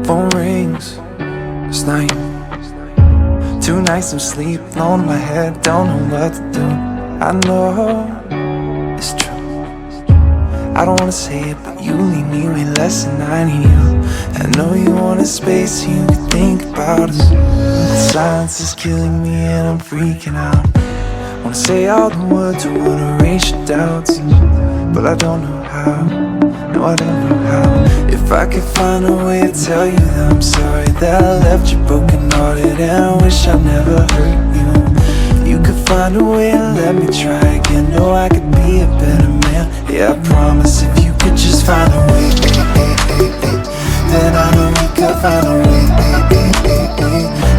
Phone rings last night. 2 nights of sleep, alone in my head, don't know what to do. I know it's true. I don't wanna say it, but you leave me way less than I need you. I know you want a space so you can think about us. The silence is killing me and I'm freaking out. Wanna say all the words, I wanna erase your doubts, but I don't know how. No, I don't know how. If I could find a way to tell you that I'm sorry that I left you broken hearted and I wish I never hurt you. If you could find a way to let me try again, know I could be a better man. Yeah, I promise if you could just find a way, then I know we could find a way.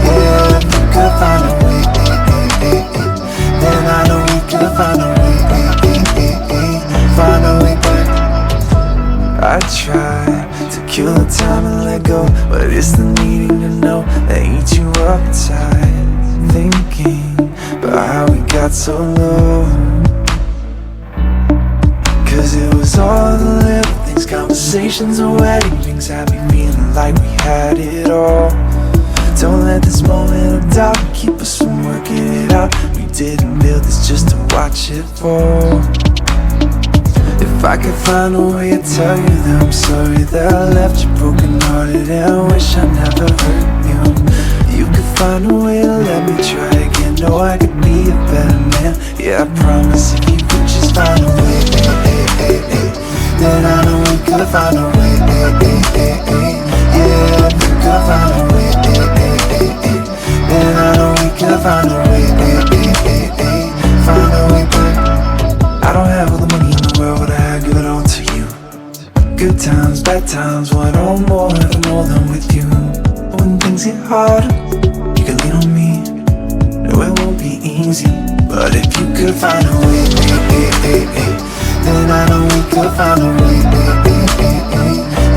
Yeah, if you could find a way, then I know we could find a way. Find a way back. I try to kill the time and let go, but it's the needing to know that eats you up inside. Thinking about how we got so low, 'cause it was all the little things, conversations and wedding rings, had me feeling like we had it all. Don't let this moment of doubt keep us from working it out. We didn't build this just to watch it fall. If I could find a way to tell you that I'm sorry that I left you broken hearted and I wish I never hurt you. You could find a way to let me try again, know I could be a better man. Yeah, I promise if you could just find a way, then I know we could find a way. Yeah, if you could find a way, then I know we could find a way. Find a way back. I don't have all the money in the world, but I give it all to you. Good times, bad times, want all more, never more than with you. When things get hard, you can lean on me. No, it won't be easy, but if you could find a way, then I know we could find a way.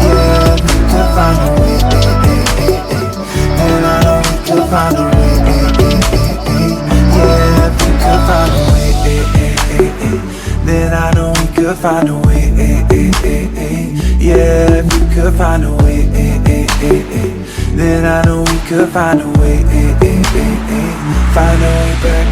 Yeah, if you could find a way, then I know we could find a way. Yeah, if you could find a way, then I know we could find a way. Yeah, if you could find a way, then I know we could find a way. Find a way back.